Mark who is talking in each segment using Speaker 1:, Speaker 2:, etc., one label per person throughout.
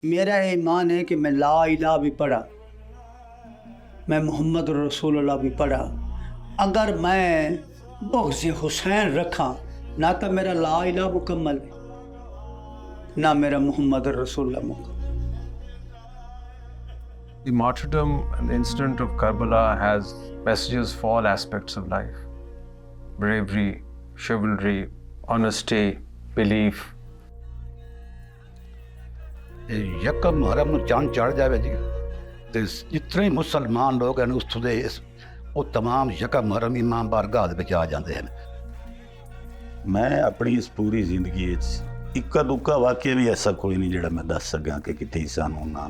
Speaker 1: मेरा ईमान है कि मैं ला इलाहा भी पढ़ा, मैं मोहम्मद रसूलुल्लाह भी पढ़ा, अगर मैं बुग़्ज़ हुसैन रखा ना तो मेरा ला इलाहा मुकम्मल है, ना मेरा मोहम्मद रसूलुल्लाह मुकम्मल।
Speaker 2: The martyrdom and the incident of Karbala has messages for all aspects of life: bravery, chivalry, honesty, belief.
Speaker 3: यकम मुहर्रम ਨੂੰ ਚੰਨ ਚੜ ਜਾਵੇ ਜੀ ਤੇ ਜਿਤਨੇ ਮੁਸਲਮਾਨ ਲੋਕ ਹਨ ਉੱਥੋਂ ਦੇ ਉਹ तमाम यकम मुहर्रम इमाम बारगाह ਦੇ ਵਿੱਚ ਆ ਜਾਂਦੇ ਹਨ।
Speaker 4: मैं अपनी इस पूरी जिंदगी इक्का दुक्का वाक्य भी ऐसा कोई नहीं जिहड़ा मैं दस सकां कि किते सानू ना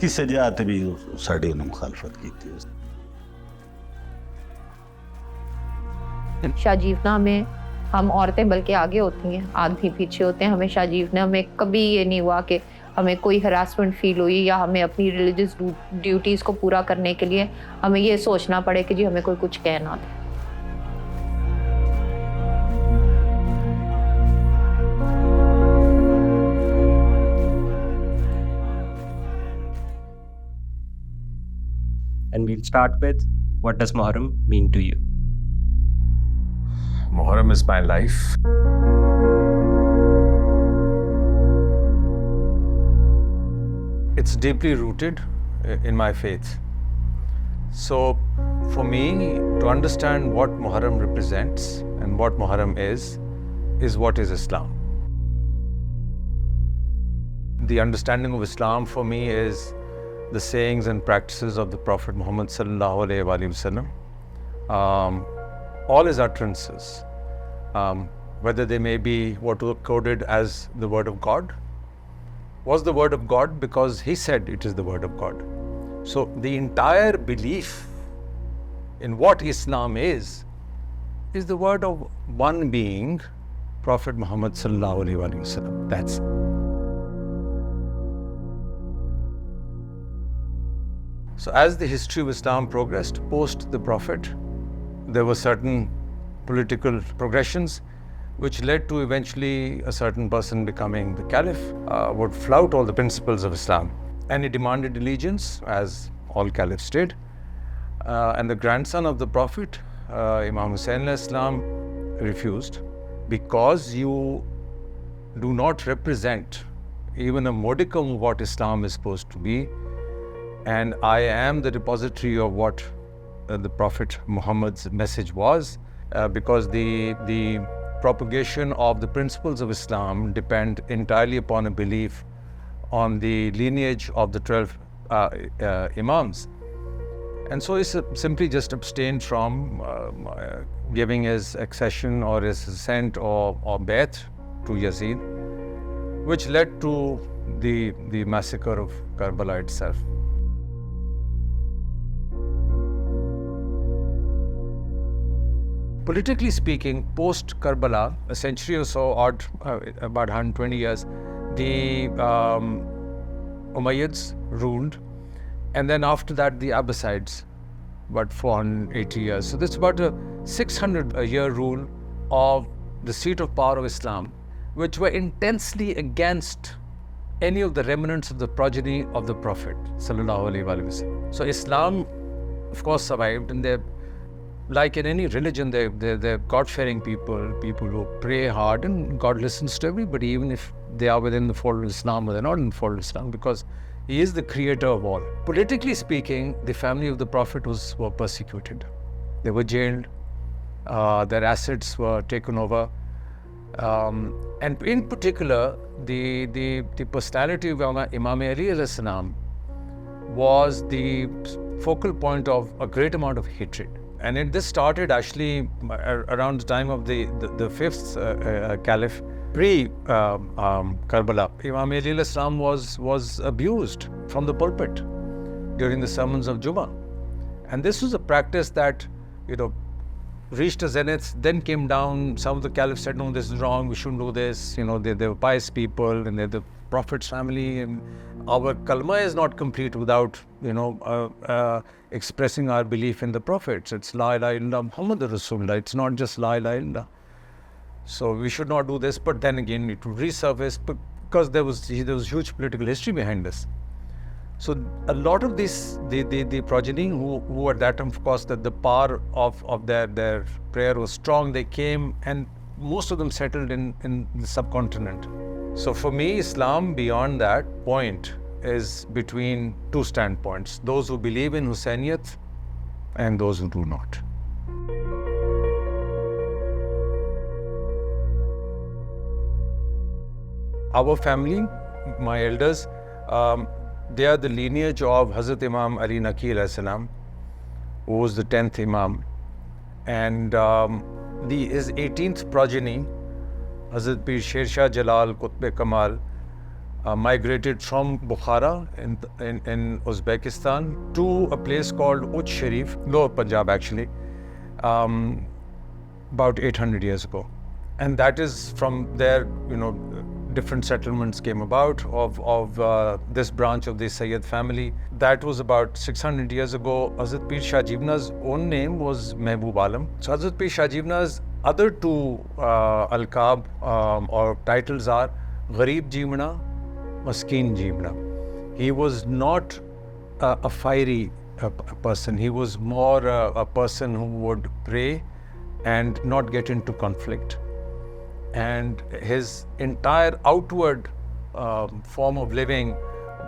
Speaker 4: किसी जात भी साडी उन्हें मुखालफत की।
Speaker 5: शाजीवना में हम औरतें बल्कि आगे होती हैं, आदमी पीछे होते हैं। हमें शाजीवना में कभी ये नहीं हुआ कि हमें कोई हरासमेंट फील हुई या हमें अपनी रिलीजियस ड्यूटीज़ को पूरा करने के लिए हमें ये सोचना पड़े कि जी हमें कोई कुछ कह ना दे।
Speaker 6: And we'll start with, what does Muharram mean to you?
Speaker 2: Muharram is my life. It's deeply rooted in my faith. So, for me to understand what Muharram represents and what Muharram is what is Islam. The understanding of Islam for me is the sayings and practices of the Prophet Muhammad sallallahu alaihi wasallam. All his utterances, whether they may be what were coded as the word of God, was the word of God because he said it is the word of God. So the entire belief in what Islam is the word of one being, Prophet Muhammad sallallahu alaihi wasallam. That's it. So as the history of Islam progressed post the Prophet, there were certain political progressions which led to eventually a certain person becoming the caliph, would flout all the principles of Islam. And he demanded allegiance, as all caliphs did. And the grandson of the Prophet, Imam Hussain alayhi salam, refused because you do not represent even a modicum of what Islam is supposed to be. And I am the depository of what the Prophet Muhammad's message was, because the propagation of the principles of Islam depend entirely upon a belief on the lineage of the 12 Imams. And so he simply just abstained from giving his accession or his assent or bay'at to Yazid, which led to the massacre of Karbala itself. Politically speaking, post Karbala, a century or so, odd, about 120 years, the Umayyads ruled, and then after that the Abbasides, about 480 years. So this is about a 600-year rule of the seat of power of Islam, which were intensely against any of the remnants of the progeny of the Prophet sallallahu alaihi wasallam. So Islam, of course, survived, and they're like in any religion, they're God-fearing people who pray hard, and God listens to everybody, even if they are within the fold of Islam or they're not in the fold of Islam, because He is the creator of all. Politically speaking, the family of the Prophet were persecuted. They were jailed, their assets were taken over, and in particular, the personality of Imam Ali alayhi salam was the focal point of a great amount of hatred. And this started actually around the time of the fifth caliph, pre-Karbala. Imam Ali alayhi salam was abused from the pulpit during the sermons of Jummah. And this was a practice that, reached a zenith, then came down. Some of the caliphs said, no, this is wrong, we shouldn't do this. They were pious people, and they're the Prophet's family, and our kalma is not complete without, expressing our belief in the Prophets. It's La ilaha illallah Muhammadur Rasulullah. It's not just La ilaha illallah. So we should not do this, but then again it would resurface. But because there was huge political history behind this. So a lot of this, the progeny who at that time, of course, that the power of their prayer was strong, they came and most of them settled in the subcontinent. So for me, Islam beyond that point is between two standpoints, those who believe in Hussainiyat and those who do not. Our family, my elders, they are the lineage of Hazrat Imam Ali Naqi alayhi salam, who was the 10th Imam. And his 18th progeny, Hazrat Pir Sher Shah Jalal Qutb Kamal, migrated from Bukhara in Uzbekistan to a place called Uch Sharif, Lower Punjab actually, about 800 years ago. And that is from there, different settlements came about of this branch of the Sayyid family. That was about 600 years ago. Hazrat Pir Shah Jibna's own name was Mehboob Alam. So Hazrat Pir Shah Jibna's other two alqab or titles are Gharib Jibna, Maskeen Jibna. He was not a fiery person. He was more a person who would pray and not get into conflict. And his entire outward form of living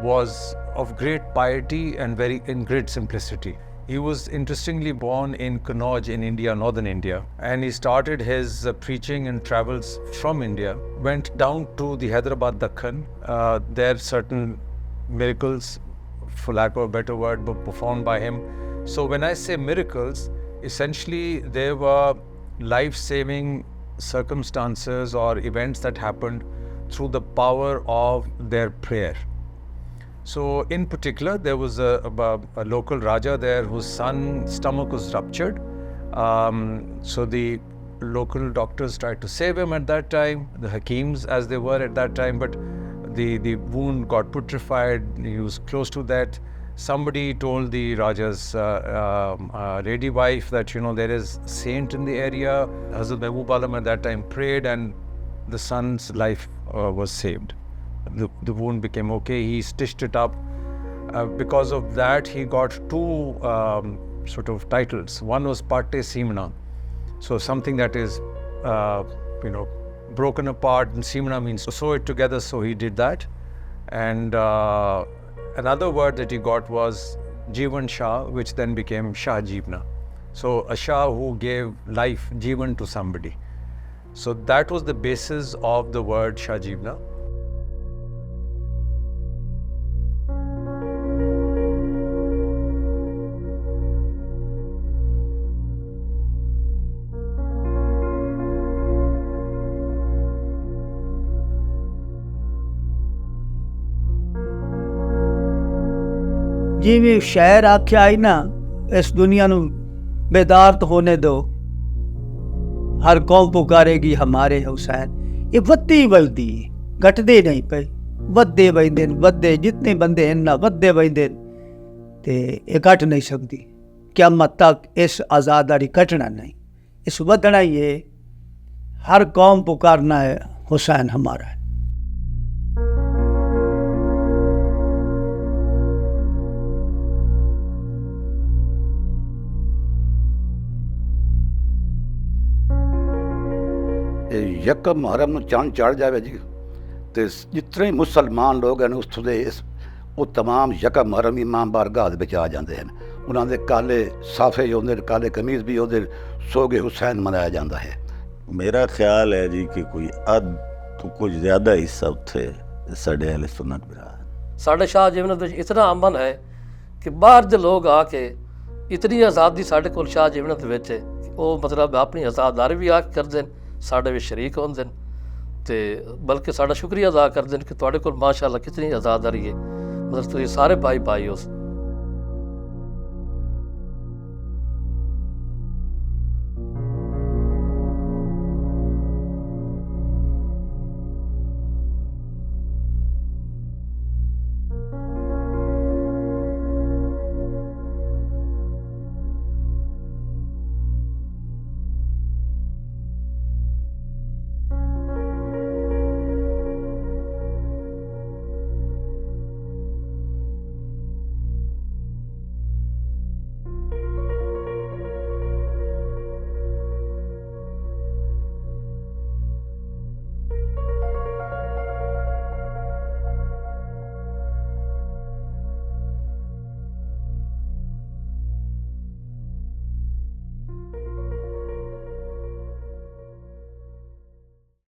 Speaker 2: was of great piety and in great simplicity. He was interestingly born in Kannauj in India, northern India, and he started his preaching and travels from India, went down to the Hyderabad Dakhan. There certain miracles, for lack of a better word, were performed by him. So when I say miracles, essentially they were life-saving circumstances or events that happened through the power of their prayer. So in particular, there was a local Raja there whose son's stomach was ruptured. So the local doctors tried to save him at that time, the Hakims as they were at that time, but the wound got putrefied, he was close to that. Somebody told the Raja's lady wife that, there is a saint in the area. Hazrat Mehboob Alam at that time prayed and the son's life was saved. The wound became okay. He stitched it up. Because of that, he got two sort of titles. One was Parte Simna. So something that is, broken apart, and Simna means to sew it together. So he did that. And another word that he got was Jivan Shah, which then became Shah Jibna. So a Shah who gave life, Jivan, to somebody. So that was the basis of the word Shah Jibna.
Speaker 1: जिवें शायर आख्या आई ना, इस दुनिया नू बेदार तो होने दो, हर कौम पुकारेगी हमारे हुसैन। ये वधदी वधदी घटदे नहीं पे, वधदे वधदे वधदे, जितने बंदे हैं ना वधदे वधदे ते ये घट नहीं सकती। क़यामत तक इस आज़ादारी घटना नहीं, इस वधना ही है। हर कौम पुकारना है हुसैन हमारा है।
Speaker 3: यकम मुहर्रम ਨੂੰ ਚੰਨ ਚੜ ਜਾਵੇ ਜੀ ਤੇ ਜਿਤਨੇ ਮੁਸਲਮਾਨ ਲੋਕ ਹਨ ਉੱਥੋਂ ਦੇ ਉਹ तमाम यकम मुहर्रम ਇਮਾਮ ਬਾਰਗਾਹ ਦੇ ਵਿੱਚ ਆ ਜਾਂਦੇ ਹਨ। ਉਹਨਾਂ ਦੇ ਕਾਲੇ ਸਾਫੇ ਹੁੰਦੇ ਨੇ, ਕਾਲੇ ਕਮੀਜ਼ ਵੀ ਉਹਦੇ ਸੋਗੇ ਹੁਸੈਨ ਮਨਾਇਆ ਜਾਂਦਾ ਹੈ।
Speaker 4: मेरा ख्याल है जी कि कोई अध तो कुछ ज़्यादा हिस्सा उत्थे साढ़े अहले सुन्नत बिरा
Speaker 7: साढ़े शाह जीवन ਵਿੱਚ इतना अमन है कि बाहर ਦੇ ਲੋਕ ਆ ਕੇ इतनी आज़ादी ਸਾਡੇ ਕੋਲ शाह जीवन ਦੇ ਵਿੱਚ ਉਹ ਮਤਲਬ ਆਪਣੀ ਆਜ਼ਾਦਾਰੀ ਵੀ ਆ ਕਰਦੇ ਨੇ, ਸਾਡੇ ਵਿੱਚ ਸ਼ਰੀਕ ਹੁੰਦੇ ਨੇ ਤੇ ਬਲਕਿ ਸਾਡਾ ਸ਼ੁਕਰੀਆ ਅਦਾ ਕਰਦੇ ਨੇ ਕਿ ਤੁਹਾਡੇ ਕੋਲ ਮਾਸ਼ਾਅੱਲਾ ਕਿਤਨੀ ਆਜ਼ਾਦਾਰੀ ਹੈ। ਮਤਲਬ ਤੁਸੀਂ ਸਾਰੇ ਭਾਈ ਭਾਈ ਹੋ।